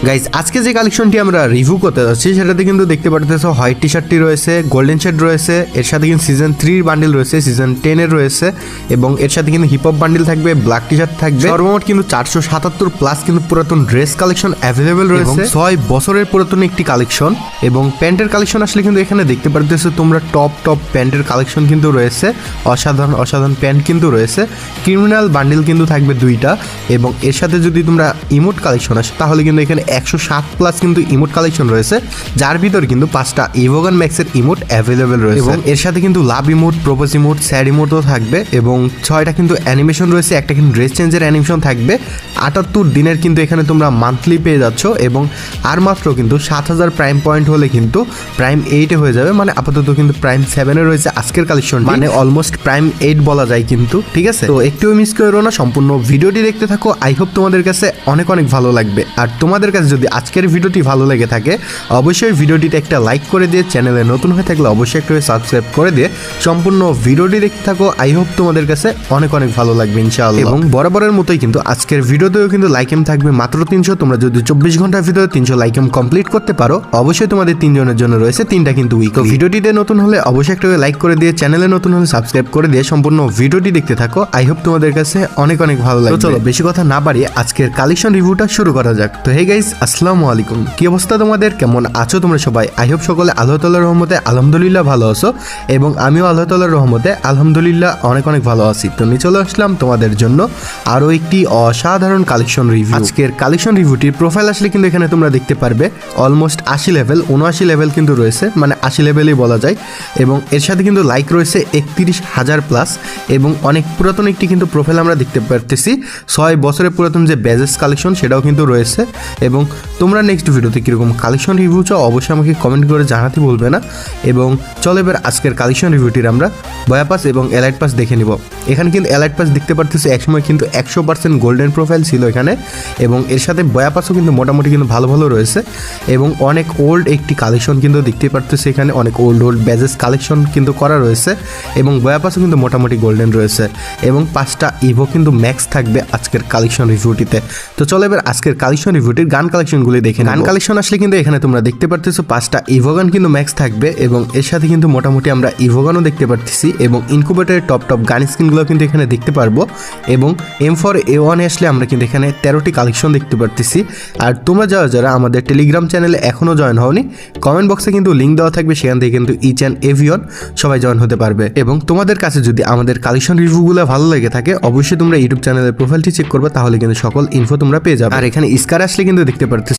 Guys আজকে যে কালেকশনটি আমরা রিভিউ করতে যাচ্ছি সেটাতে কিন্তু দেখতে পারতেছো হোয়াইট টি শার্টটি রয়েছে, গোল্ডেন শেড রয়েছে, এর সাথে কিন্তু সিজন 3 বান্ডিল রয়েছে, সিজন 10 এর রয়েছে এবং এর সাথে কিন্তু হিপ হপ বান্ডিল থাকবে, ব্ল্যাক টি শার্ট থাকবে। সর্বমোট কিন্তু 477 প্লাস কিন্তু পুরাতন ড্রেস কালেকশন অ্যাভেলেবেল রয়েছে। 6 বছরের পুরাতন একটি কালেকশন এবং প্যান্টের কালেকশন আসলে কিন্তু এখানে দেখতে পারতেছো তোমরা টপ প্যান্টের কালেকশন কিন্তু রয়েছে, অসাধারণ প্যান্ট কিন্তু রয়েছে। ক্রিমিনাল বান্ডিল কিন্তু থাকবে 2টা এবং এর সাথে যদি তোমরা ইমোট কালেকশন আসে তাহলে কিন্তু এখানে 107 প্লাস কিন্তু ইমোট কালেকশন রয়েছে, যার ভিতর কিন্তু 5টা ইভোগান ম্যাক্সের ইমোট অ্যাভেলেবেল রয়েছে এবং এর সাথে কিন্তু love emote, propose emote, sad ইমোটও থাকবে এবং 6টা কিন্তু অ্যানিমেশন রয়েছে, একটা কিন্তু ড্রেস চেঞ্জের অ্যানিমেশন থাকবে। 78 দিনের কিন্তু এখানে তোমরা মান্থলি পেয়ে যাচ্ছ এবং আর মাত্র কিন্তু 7000 প্রাইম পয়েন্ট হলে কিন্তু প্রাইম 8 হয়ে যাবে। মানে আপাতত কিন্তু প্রাইম 7 রয়েছে আজকের কালেকশন, মানে অলমোস্ট প্রাইম 8 বলা যায় কিন্তু, ঠিক আছে? তো একটুও মিস করো না, সম্পূর্ণ ভিডিওটি দেখতে থাকো। আই হোপ তোমাদের কাছে অনেক ভালো লাগবে। আর তোমাদের কাছে যদি আজকের ভিডিওটি ভালো লেগে থাকে অবশ্যই ভিডিওটিতে একটা লাইক করে দিয়ে, চ্যানেলে নতুন হয়ে থাকলে অবশ্যই একটু সাবস্ক্রাইব করে দিয়ে সম্পূর্ণ ভিডিওটি দেখতে থাকো। আই হোপ তোমাদের কাছে অনেক ভালো লাগবে ইনশাআল্লাহ। এবং বরাবরের মতোই কিন্তু আজকের ভিডিওতেও কিন্তু লাইক এম থাকবে মাত্র 300। তোমরা যদি 24 ঘন্টার ভিতরে 300 লাইক এম কমপ্লিট করতে পারো অবশ্যই তোমাদের 3 জনের জন্য রয়েছে 3টা কিন্তু উইক। তো ভিডিওটিতে নতুন হলে অবশ্যই একটু লাইক করে দিয়ে, চ্যানেলে নতুন হলে সাবস্ক্রাইব করে দিয়ে সম্পূর্ণ ভিডিওটি দেখতে থাকো। আই হোপ তোমাদের কাছে অনেক ভালো লাগবে। চলো বেশি কথা না বাড়িয়ে আজকের কালেকশন রিভিউটা শুরু করা যাক। তো হে গাইস, আসসালামু আলাইকুম। কি অবস্থা তোমাদের, কেমন আছো তোমরা সবাই? আই হোপ সকলে আল্লাহ তাআলার রহমতে আলহামদুলিল্লাহ ভালো আছো এবং আমিও আল্লাহ তাআলার রহমতে আলহামদুলিল্লাহ অনেক ভালো আছি। তো নিয়ে চলে আসলাম তোমাদের জন্য আরো একটি অসাধারণ কালেকশন রিভিউ। আজকের কালেকশন রিভিউটির প্রোফাইল আসলে কিন্তু এখানে তোমরা দেখতে পারবে অলমোস্ট 80 লেভেল, 79 লেভেল কিন্তু রয়েছে, মানে 80 লেভেলই বলা যায় এবং এর সাথে কিন্তু লাইক রয়েছে 31,000 প্লাস এবং অনেক পুরাতন একটি কিন্তু প্রোফাইল আমরা দেখতে পারতেছি। 6 বছরের পুরাতন যে ব্যাজেস কালেকশন সেটাও কিন্তু রয়েছে এবং তোমরা নেক্সট ভিডিওতে কীরকম কালেকশন রিভিউ চাও অবশ্যই আমাকে কমেন্ট করে জানাতে বলবে না। এবং চলো এবার আজকের কালেকশন রিভিউটির আমরা বয়া পাস এবং এলাইট পাস দেখে নিব। এখানে কিন্তু এলাইট পাস দেখতে পারতেছি একসময় কিন্তু 100% গোল্ডেন প্রোফাইল ছিল এখানে এবং এর সাথে বয়া পাসও কিন্তু মোটামুটি কিন্তু ভালো রয়েছে এবং অনেক ওল্ড একটি কালেকশন কিন্তু দেখতে পারতেছি। এখানে অনেক ওল্ড ব্যাজেস কালেকশন কিন্তু করা রয়েছে এবং বয়া পাসও কিন্তু মোটামুটি গোল্ডেন রয়েছে এবং 5টা ইভো কিন্তু ম্যাক্স থাকবে আজকের কালেকশন রিভিউটিতে। তো চলো এবার আজকের কালেকশন রিভিউটির গান কালেকশনগুলি দেখে। গান কালেকশন আসলে কিন্তু এখানে তোমরা দেখতে পারতেছো 5টা ইভোগান কিন্তু ম্যাক্স থাকবে এবং এর সাথে কিন্তু মোটামুটি আমরা ইভোগানও দেখতে পারতেছি এবং ইনকুবেটরের টপ গান স্কিনগুলো কিন্তু এখানে দেখতে পারবো এবং M4A1 আসলে আমরা কিন্তু এখানে 13টি কালেকশন দেখতে পারতেছি। আর তোমরা যারা আমাদের টেলিগ্রাম চ্যানেলে এখনও জয়েন হওনি, কমেন্ট বক্সে কিন্তু লিঙ্ক দেওয়া থাকবে, সেখান থেকে কিন্তু ইচ অ্যান্ড এভরিওয়ান সবাই জয়েন হতে পারবে। এবং তোমাদের কাছে যদি আমাদের কালেকশন রিভিউগুলো ভালো লেগে থাকে অবশ্যই তোমরা ইউটিউব চ্যানেলের প্রোফাইলটি চেক করবে, তাহলে কিন্তু সকল ইনফো তোমরা পেয়ে যাবে। আর এখানে স্কার আসলে কিন্তু দেখতে পারতেছি